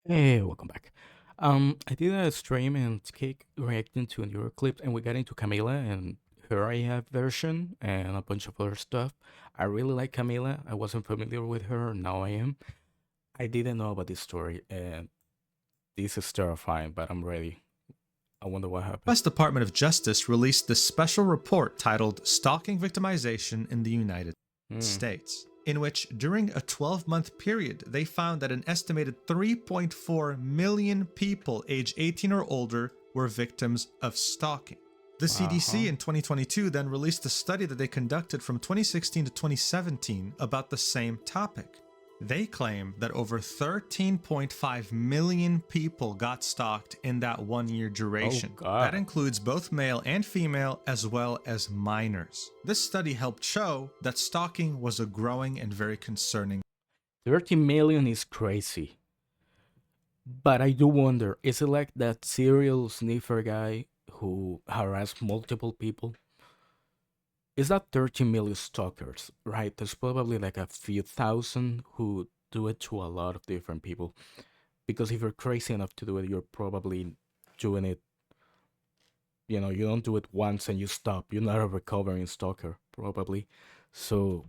Hey, welcome back. I did a stream and Cake reacting to your clips, and we got into Camila and her AI version and a bunch of other stuff. I really like Camila. I wasn't familiar with her. Now I am. I didn't know about this story, and this is terrifying. But I'm ready. I wonder what happened. U.S. Department of Justice released this special report titled Stalking Victimization in the United States, in which during a 12-month period, they found that an estimated 3.4 million people age 18 or older were victims of stalking. The CDC in 2022 then released a study that they conducted from 2016 to 2017 about the same topic. They claim that over 13.5 million people got stalked in that 1 year duration. That includes both male and female, as well as minors. This study helped show that stalking was a growing and very concerning. 30 million is crazy. But I do wonder, is it like that serial sniffer guy who harassed multiple people? Is that 30 million stalkers, right? There's probably like a few thousand who do it to a lot of different people. Because if you're crazy enough to do it, you're probably doing it, you don't do it once and you stop. You're not a recovering stalker, probably. So,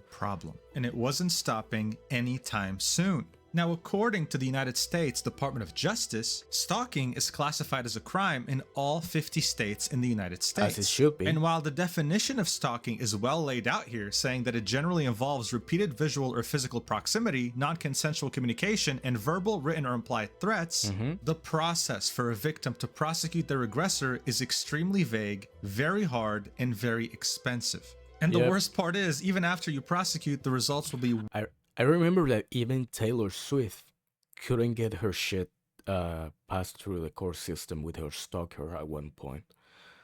problem. And it wasn't stopping anytime soon. Now, according to the United States Department of Justice, stalking is classified as a crime in all 50 states in the United States. as it should be. And while the definition of stalking is well laid out here, saying that it generally involves repeated visual or physical proximity, non-consensual communication, and verbal, written, or implied threats, the process for a victim to prosecute their aggressor is extremely vague, very hard, and very expensive. And the worst part is, even after you prosecute, the results will be... I remember that even Taylor Swift couldn't get her shit passed through the court system with her stalker at one point.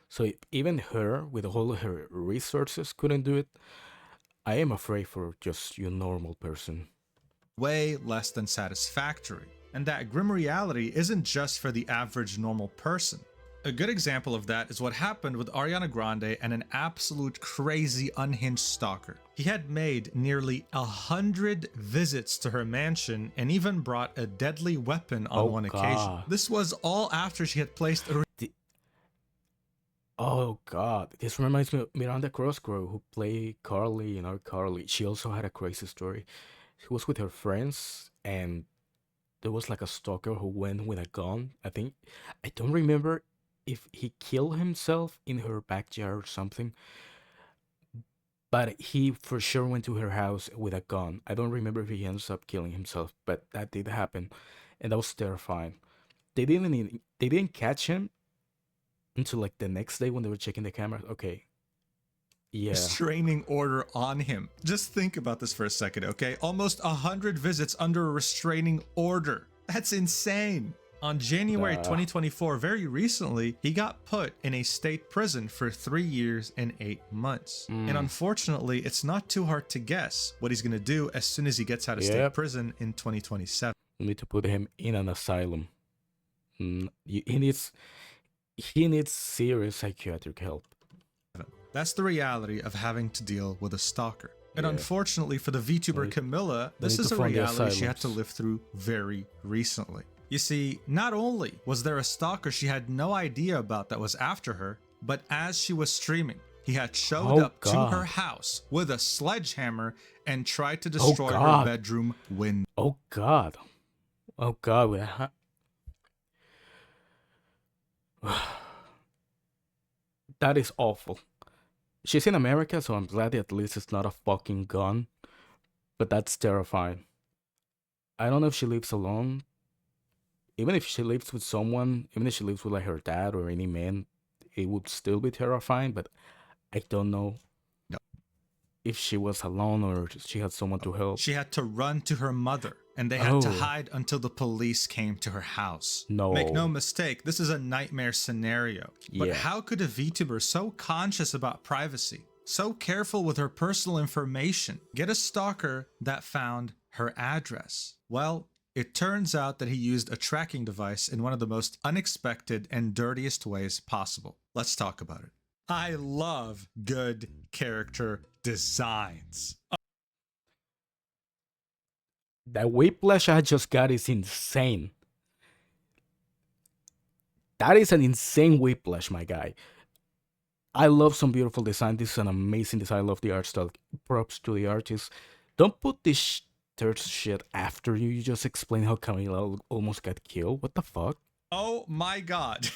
So if even her, with all her resources, couldn't do it, I am afraid for just your normal person. Way less than satisfactory. And that grim reality isn't just for the average normal person. A good example of that is what happened with Ariana Grande and an absolute crazy unhinged stalker. He had made nearly 100 visits to her mansion and even brought a deadly weapon on one occasion. This was all after she had placed a... Oh god, this reminds me of Miranda Cosgrove, who played Carly in iCarly. She also had a crazy story. She was with her friends and there was like a stalker who went with a gun. I don't remember if he killed himself in her backyard or something, but he for sure went to her house with a gun. I don't remember if he ends up killing himself, but that did happen, and that was terrifying. They didn't catch him until like the next day when they were checking the cameras. Okay. Yeah. Restraining order on him. Just think about this for a second, okay? Almost 100 visits under a restraining order. That's insane. On January 2024, very recently, he got put in a state prison for 3 years and 8 months. And unfortunately, it's not too hard to guess what he's going to do as soon as he gets out of state prison in 2027. We need to put him in an asylum. He needs serious psychiatric help. That's the reality of having to deal with a stalker. And unfortunately for the VTuber Camila, this is a reality she had to live through very recently. You see, not only was there a stalker she had no idea about that was after her, but as she was streaming, he had showed up to her house with a sledgehammer and tried to destroy her bedroom window. Oh god. Oh god. That is awful. She's in America, so I'm glad at least it's not a fucking gun. But that's terrifying. I don't know if she lives alone. Even if she lives with someone, even if she lives with like her dad or any man, it would still be terrifying. But I don't know if she was alone or she had someone to help. She had to run to her mother, and they had to hide until the police came to her house. Make no mistake, this is a nightmare scenario. But how could a VTuber so conscious about privacy, so careful with her personal information, get a stalker that found her address? Well, it turns out that he used a tracking device in one of the most unexpected and dirtiest ways possible. Let's talk about it. I love good character designs. That whiplash I just got is insane. That is an insane whiplash, my guy. I love some beautiful design. This is an amazing design. I love the art style. Props to the artist. Don't put this third shit after you. You just explain how Camila almost got killed. What the fuck? Oh my god.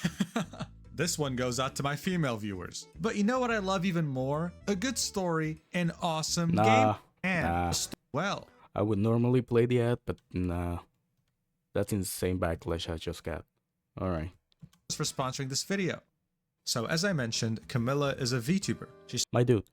This one goes out to my female viewers. But you know what I love even more? A good story, an awesome game, and well. I would normally play the ad, but nah. That's insane backlash I just got. Alright. For sponsoring this video. So as I mentioned, Camila is a VTuber. My dude,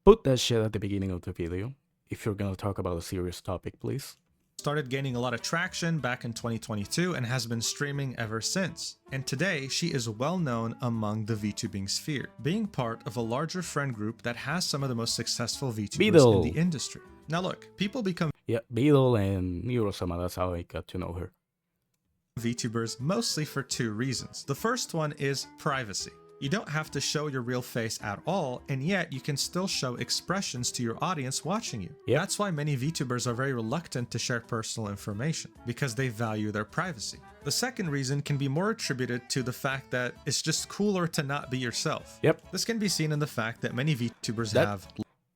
put that shit at the beginning of the video. If you're gonna talk about a serious topic, please. Started gaining a lot of traction back in 2022 and has been streaming ever since. And today, she is well known among the VTubing sphere, being part of a larger friend group that has some of the most successful VTubers in the industry. Now look, people become Beetle and Neurosama, that's how I got to know her. VTubers mostly for two reasons. The first one is privacy. You don't have to show your real face at all, and yet you can still show expressions to your audience watching you. Yep. That's why many VTubers are very reluctant to share personal information, because they value their privacy. The second reason can be more attributed to the fact that it's just cooler to not be yourself. Yep. This can be seen in the fact that many VTubers have...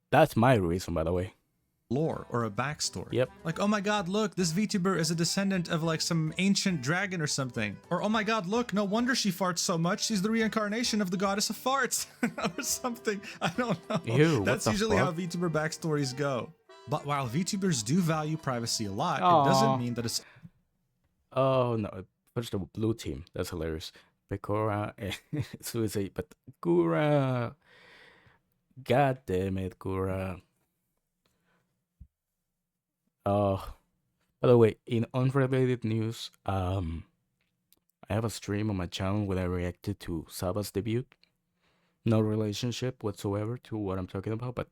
That's my reason, by the way. Lore or a backstory. Yep. Like, oh my god, look, this VTuber is a descendant of like some ancient dragon or something. Or oh my god, look, no wonder she farts so much. She's the reincarnation of the goddess of farts or something. I don't know. Ew, that's usually how VTuber backstories go. But while VTubers do value privacy a lot, it doesn't mean that it's... Oh no, first of all, blue team. That's hilarious. Pecora, Suicide, but Kura. God damn it, Kura. By the way, in unrelated news, I have a stream on my channel where I reacted to Saba's debut. No relationship whatsoever to what I'm talking about, but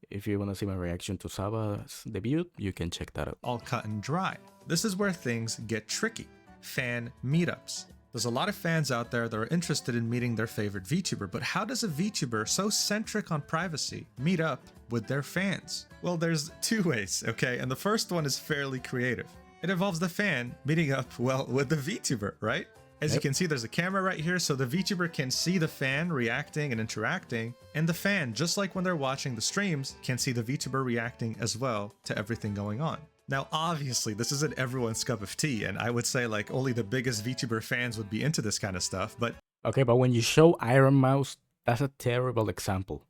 if you want to see my reaction to Saba's debut, you can check that out. All cut and dry. This is where things get tricky. Fan meetups. There's a lot of fans out there that are interested in meeting their favorite VTuber, but how does a VTuber so centric on privacy meet up with their fans? Well, there's two ways, okay? And the first one is fairly creative. It involves the fan meeting up, well, with the VTuber, right? As you can see, there's a camera right here, so the VTuber can see the fan reacting and interacting, and the fan, just like when they're watching the streams, can see the VTuber reacting as well to everything going on. Now, obviously, this isn't everyone's cup of tea, and I would say like only the biggest VTuber fans would be into this kind of stuff, but... Okay, but when you show Iron Mouse, that's a terrible example.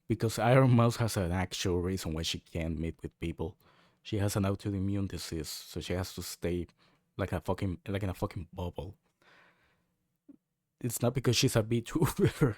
Because Iron Mouse has an actual reason why she can't meet with people. She has an autoimmune disease, so she has to stay like in a fucking bubble. It's not because she's a VTuber.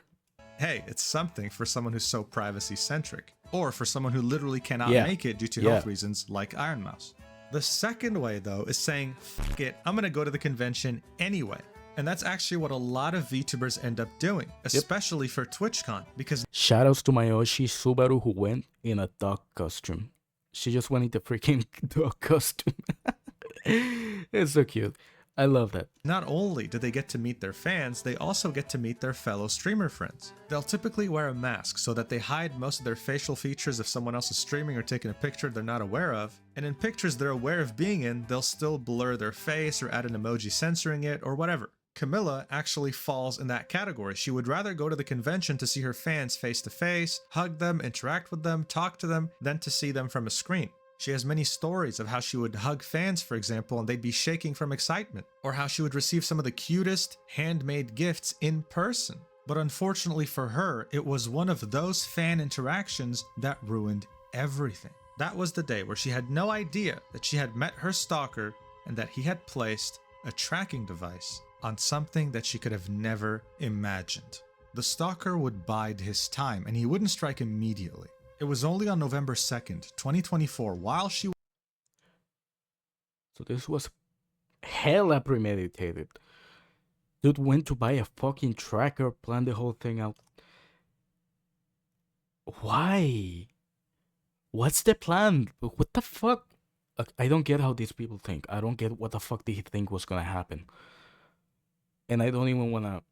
Hey, it's something for someone who's so privacy-centric, or for someone who literally cannot make it due to health reasons like Iron Mouse. The second way, though, is saying, fuck it, I'm gonna go to the convention anyway. And that's actually what a lot of VTubers end up doing, especially for TwitchCon, because... Shoutouts to Mayoshi Subaru who went in a dog costume. She just went in the freaking dog costume. It's so cute. I love that. Not only do they get to meet their fans, they also get to meet their fellow streamer friends. They'll typically wear a mask so that they hide most of their facial features if someone else is streaming or taking a picture they're not aware of. And in pictures they're aware of being in, they'll still blur their face or add an emoji censoring it or whatever. Camila actually falls in that category. She would rather go to the convention to see her fans face to face, hug them, interact with them, talk to them, than to see them from a screen. She has many stories of how she would hug fans, for example, and they'd be shaking from excitement, or how she would receive some of the cutest handmade gifts in person. But unfortunately for her, it was one of those fan interactions that ruined everything. That was the day where she had no idea that she had met her stalker and that he had placed a tracking device on something that she could have never imagined. The stalker would bide his time and he wouldn't strike immediately. It was only on November 2nd, 2024, while she... So this was hella premeditated. Dude went to buy a fucking tracker, planned the whole thing out. Why? What's the plan? What the fuck? I don't get how these people think. I don't get what the fuck did he think was gonna happen. And I don't even wanna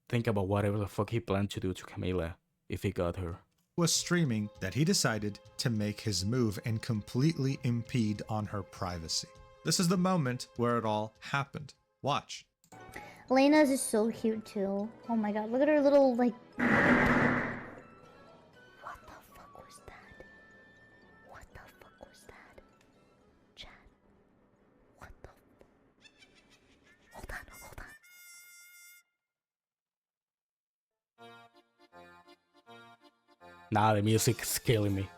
think about whatever the fuck he planned to do to Camila if he got her. Was streaming that he decided to make his move and completely impede on her privacy. This is the moment where it all happened. Watch. Lena's is so cute too. Oh my god, look at her little like. What the fuck was that? What the fuck was that? Chat. What the? Hold on, hold on. Nah, the music is killing me.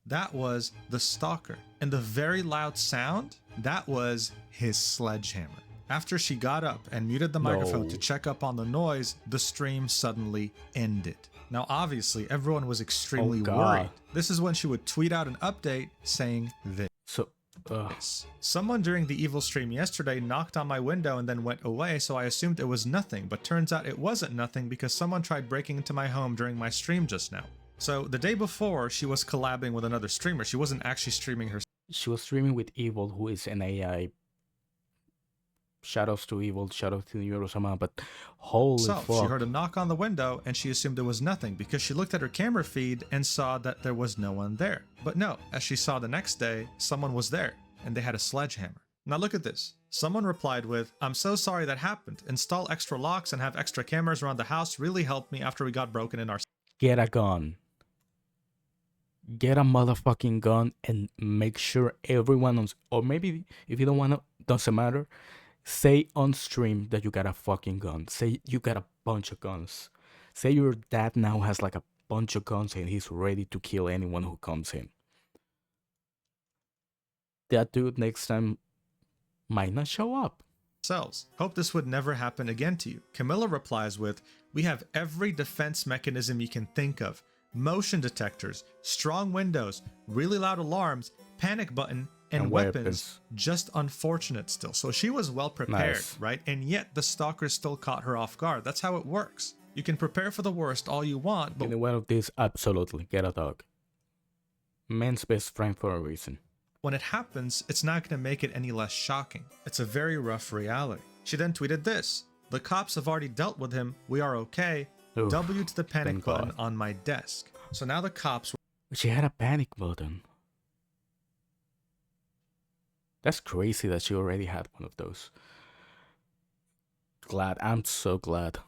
That was the Stalker. And the very loud sound, that was his sledgehammer. After she got up and muted the microphone to check up on the noise, the stream suddenly ended. Now, obviously, everyone was extremely worried. This is when she would tweet out an update saying this. Someone during the evil stream yesterday knocked on my window and then went away, so I assumed it was nothing, but turns out it wasn't nothing because someone tried breaking into my home during my stream just now. So the day before, she was collabing with another streamer. She wasn't actually streaming herself. She was streaming with Evil, who is an AI. Shoutouts to Evil, shoutouts to Eurosama, but holy fuck. She heard a knock on the window and she assumed there was nothing because she looked at her camera feed and saw that there was no one there. But no, as she saw the next day, someone was there and they had a sledgehammer. Now look at this. Someone replied with, "I'm so sorry that happened. Install extra locks and have extra cameras around the house really helped me after we got broken in our..." Get a gun. Get a motherfucking gun and make sure everyone on, or maybe if you don't want to, doesn't matter. Say on stream that you got a fucking gun. Say you got a bunch of guns. Say your dad now has like a bunch of guns and he's ready to kill anyone who comes in. That dude next time might not show up. Hope this would never happen again to you. Camila replies with, "We have every defense mechanism you can think of. Motion detectors, strong windows, really loud alarms, panic button, and weapons. Just unfortunate still." So she was well prepared, right? And yet the stalker still caught her off guard. That's how it works. You can prepare for the worst all you want, but in one of these, absolutely get a dog. Man's best friend for a reason. When it happens, it's not going to make it any less shocking. It's a very rough reality. She then tweeted this: "The cops have already dealt with him. We are okay. Oof, W to the panic button on my desk." So now the cops... She had a panic button. That's crazy that she already had one of those. Glad. I'm so glad,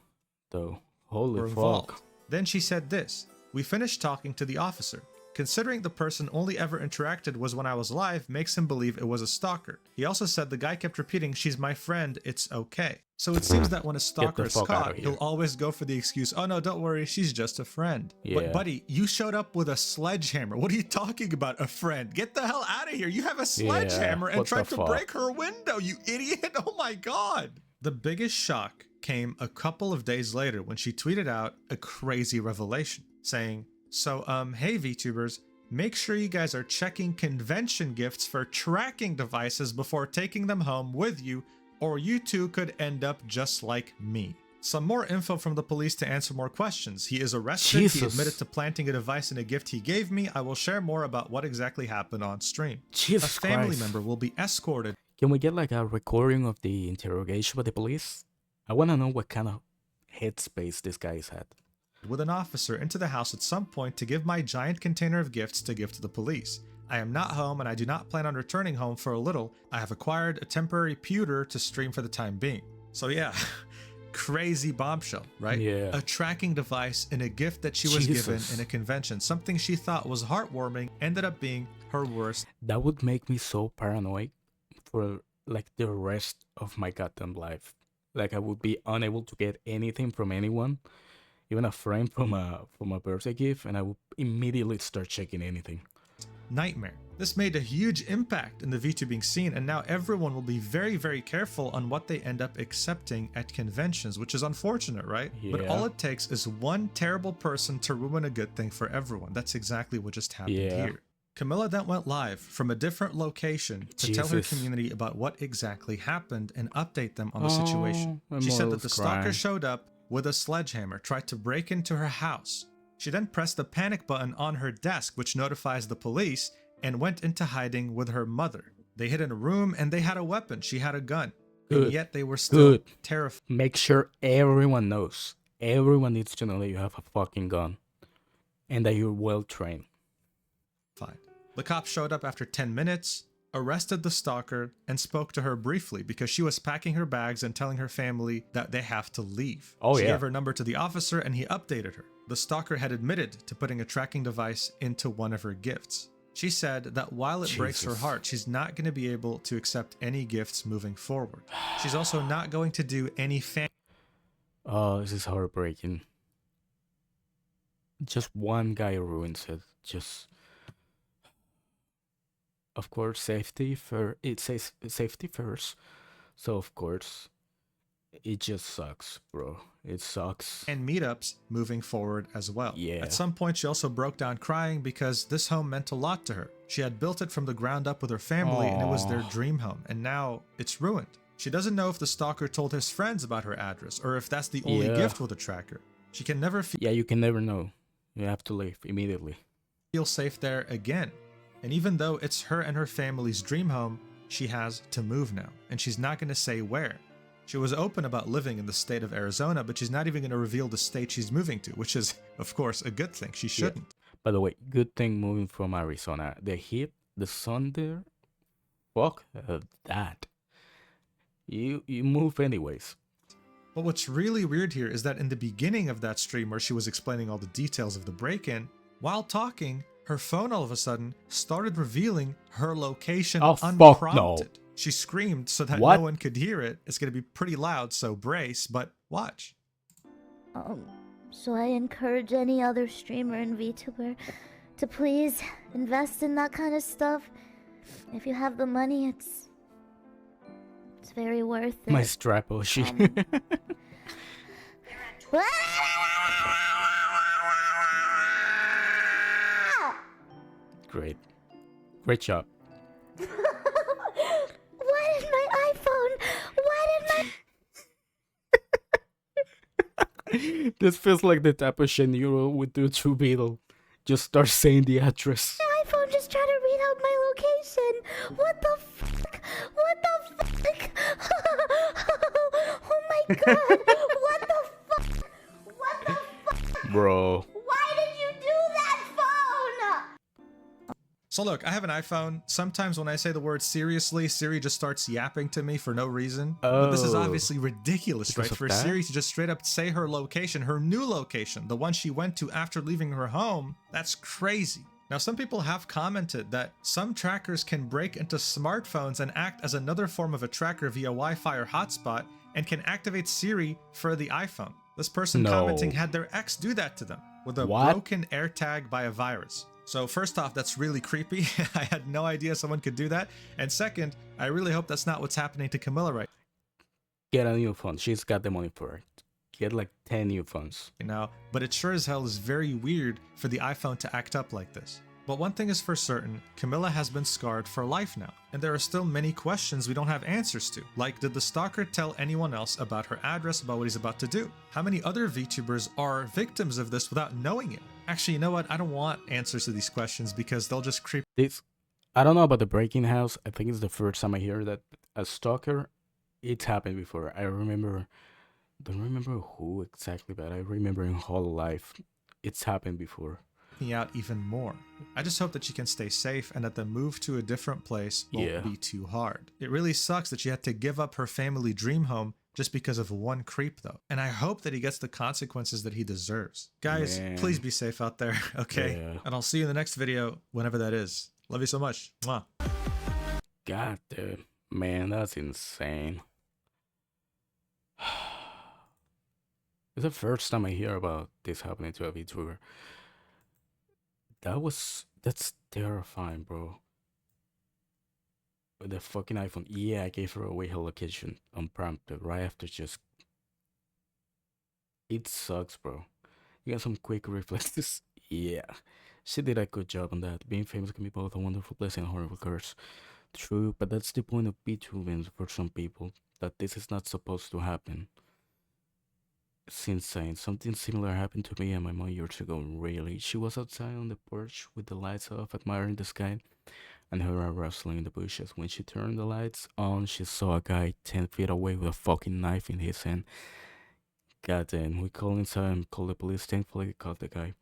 though. Holy fuck. Then she said this: "We finished talking to the officer. Considering the person only ever interacted was when I was live makes him believe it was a stalker. He also said the guy kept repeating, 'She's my friend, it's okay.' So it seems that when a stalker is caught, he'll always go for the excuse, 'Oh no, don't worry, she's just a friend.'" Yeah. But buddy, you showed up with a sledgehammer. What are you talking about, a friend? Get the hell out of here. You have a sledgehammer and tried to break her window, you idiot. Oh my god. The biggest shock came a couple of days later when she tweeted out a crazy revelation saying, "So, hey VTubers, make sure you guys are checking convention gifts for tracking devices before taking them home with you, or you too could end up just like me." Some more info from the police to answer more questions. He is arrested. Jesus. He admitted to planting a device in a gift he gave me. I will share more about what exactly happened on stream. Jesus a family Christ. member will be escorted. Can we get like a recording of the interrogation with the police? I want to know what kind of headspace this guy's had. With an officer into the house at some point to give my giant container of gifts to give to the police. I am not home and I do not plan on returning home for a little. I have acquired a temporary pewter to stream for the time being. So yeah, crazy bombshell, right? Yeah. A tracking device and a gift that she was given in a convention. Something she thought was heartwarming ended up being her worst. That would make me so paranoid for like the rest of my goddamn life. Like I would be unable to get anything from anyone. Even a frame from a birthday gift, and I would immediately start checking anything. Nightmare. This made a huge impact in the VTubing scene, and now everyone will be very, very careful on what they end up accepting at conventions, which is unfortunate, right? Yeah. But all it takes is one terrible person to ruin a good thing for everyone. That's exactly what just happened here. Camila then went live from a different location to tell her community about what exactly happened and update them on the situation. She said that the stalker showed up with a sledgehammer, tried to break into her house. She then pressed the panic button on her desk, which notifies the police, and went into hiding with her mother. They hid in a room and they had a weapon. She had a gun. Good. And yet they were still terrified. Make sure everyone knows. Everyone needs to know that you have a fucking gun and that you're well trained. Fine. The cops showed up after 10 minutes. arrested the stalker and spoke to her briefly because she was packing her bags and telling her family that they have to leave. Oh, she yeah. gave her number to the officer and he updated her. The stalker had admitted to putting a tracking device into one of her gifts. She said that while it breaks her Jesus. heart, she's not going to be able to accept any gifts moving forward. She's also not going to do any Oh, this is heartbreaking. Just one guy ruins it. Just, of course, safety for it says safety first. So of course, it just sucks, bro. It sucks. and meetups moving forward as well. Yeah. At some point, she also broke down crying because this home meant a lot to her. She had built it from the ground up with her family and it was their Aw. dream home, and now it's ruined. She doesn't know if the stalker told his friends about her address or if that's the only Yeah. gift with a tracker. She can never Yeah, you can never know. You have to leave immediately. feel safe there again. And even though it's her and her family's dream home, she has to move now, and she's not going to say where. She was open about living in the state of Arizona, but she's not even going to reveal the state she's moving to, which is, of course, a good thing. She shouldn't. By the way, good thing moving from Arizona. The heat, the sun there, fuck that. You move anyways. But what's really weird here is that in the beginning of that stream where she was explaining all the details of the break-in, while talking, her phone all of a sudden started revealing her location Oh, fuck unprompted. no. She screamed so that What? no one could hear it. It's going to be pretty loud, so brace, but watch. So I encourage any other streamer and VTuber to please invest in that kind of stuff. If you have the money, it's very worth it. My straposhi. Great. Great job. What is my iPhone? What is my This feels like the type of shit you would do to Beetle. Just start saying the address. iPhone just trying to read out my location? What the fuck? What the fuck? Oh my god! What the fuck? What the fuck? Bro. Why did you do that phone? So look, I have an iPhone. Sometimes when I say the word seriously, Siri just starts yapping to me for no reason. But this is Oh. obviously ridiculous, Because right? of For that? Siri to just straight up say her location, her new location, the one she went to after leaving her home, that's crazy. Now, some people have commented that some trackers can break into smartphones and act as another form of a tracker via Wi-Fi or hotspot and can activate Siri for the iPhone. This person No. commenting had their ex do that to them with a What? broken AirTag by a virus. So first off, that's really creepy. I had no idea someone could do that. And second, I really hope that's not what's happening to Camila right Get a new phone. She's got the money for it. Get like 10 new phones. now. But it sure as hell is very weird for the iPhone to act up like this. But one thing is for certain, Camila has been scarred for life now. And there are still many questions we don't have answers to. Like, did the stalker tell anyone else about her address, about what he's about to do? How many other VTubers are victims of this without knowing it? Actually, you know what? I don't want answers to these questions because they'll just creep This, I don't know about the breaking house. I think it's the first time I hear that a stalker. It's happened before. I remember, don't remember who exactly, but I remember in whole life, it's happened before. me out even more. I just hope that she can stay safe and that the move to a different place won't Yeah. be too hard. It really sucks that she had to give up her family dream home just because of one creep though. And I hope that he gets the consequences that he deserves. Guys, Man. please be safe out there, okay? Yeah. And I'll see you in the next video, whenever that is. Love you so much. Mwah. God damn, man, that's insane. It's the first time I hear about this happening to a VTuber. That's terrifying, bro. With the fucking iPhone. Yeah, I gave her away her location unprompted right after just. It sucks, bro. You got some quick reflexes. Yeah, she did a good job on that. Being famous can be both a wonderful blessing and a horrible curse. True, but that's the point of VTubing for some people. That this is not supposed to happen. It's insane. Something similar happened to me and my mom years ago. Really, she was outside on the porch with the lights off, admiring the sky, and her eye rustling in the bushes. When she turned the lights on, she saw a guy 10 feet away with a fucking knife in his hand. Goddamn, we called inside and called the police. Thankfully, they caught the guy.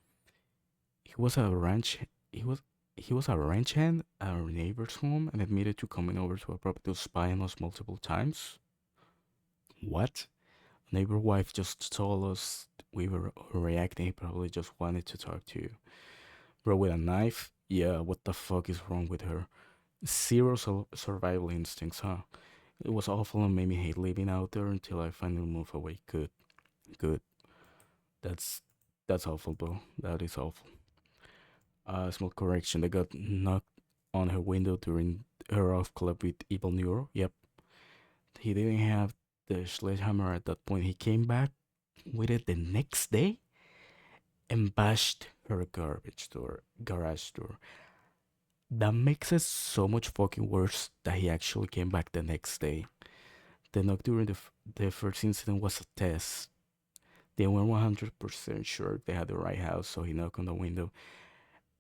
He was a ranch. He was he was a ranch hand at our neighbor's home and admitted to coming over to our property to spy on us multiple times. What? Neighbor wife just told us we were reacting. He probably just wanted to talk to you. Bro, with a knife? Yeah, what the fuck is wrong with her? Zero survival instincts, huh? It was awful and made me hate living out there until I finally moved away. Good, good. That's that's awful, bro. That is awful. Small correction. They got knocked on her window during her off club with Evil Neuro. Yep. He didn't have the sledgehammer at that point. He came back with it the next day and bashed her garage door. That makes it so much fucking worse that he actually came back the next day. The knock during the first incident was a test. They weren't 100% sure they had the right house, so he knocked on the window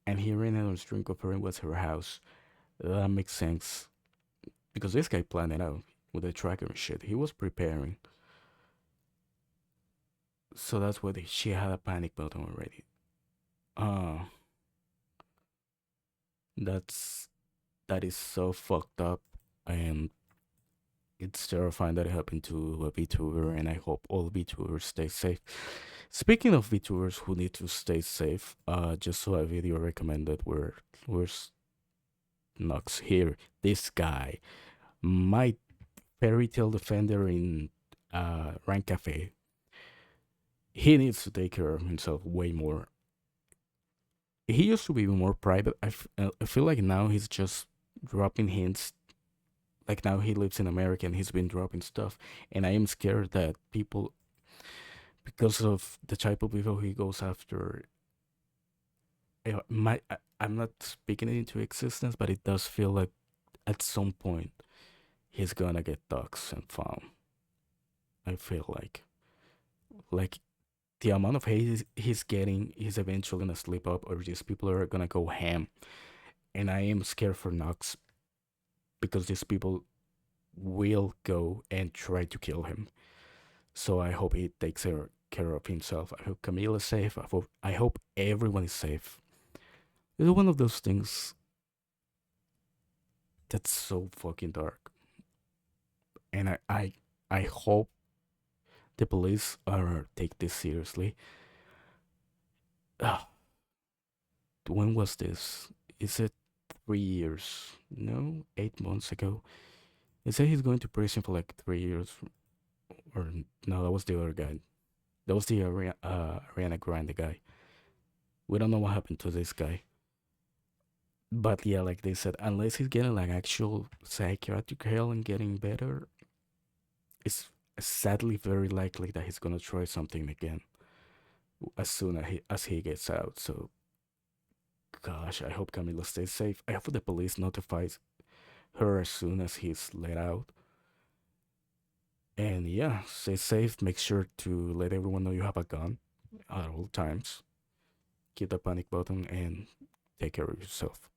and he ran out on string comparing was her house. That makes sense. Because this guy planned it out with the tracker and shit. He was preparing. So that's why she had a panic button already. Uh that is so fucked up, and it's terrifying that it happened to a VTuber, and I hope all VTubers stay safe. Speaking of VTubers who need to stay safe, just saw a video recommended where's Nox here. This guy, my fairy tale defender in Rank Cafe. He needs to take care of himself way more. He used to be more private. I feel like now he's just dropping hints. Like now he lives in America and he's been dropping stuff, and I am scared that people, because of the type of people he goes after, I'm not speaking it into existence, but it does feel like at some point he's gonna get doxxed and found. I feel like the amount of hate he's getting, he's eventually gonna slip up, or these people are gonna go ham. And I am scared for Nox because these people will go and try to kill him. So I hope he takes care of himself. I hope Camila is safe. I hope everyone is safe. It's one of those things that's so fucking dark. And I hope the police are take this seriously. Ah, when was this? Is it 3 years? No, 8 months ago. He said he's going to prison for like 3 years. Or no, that was the other guy. That was the Ariana Grande guy. We don't know what happened to this guy. But yeah, like they said, unless he's getting like actual psychiatric help and getting better, it's sadly very likely that he's gonna try something again as soon as he gets out. So, gosh, I hope Camila stays safe. I hope the police notifies her as soon as he's let out. And yeah, stay safe. Make sure to let everyone know you have a gun at all times. Keep the panic button and take care of yourself.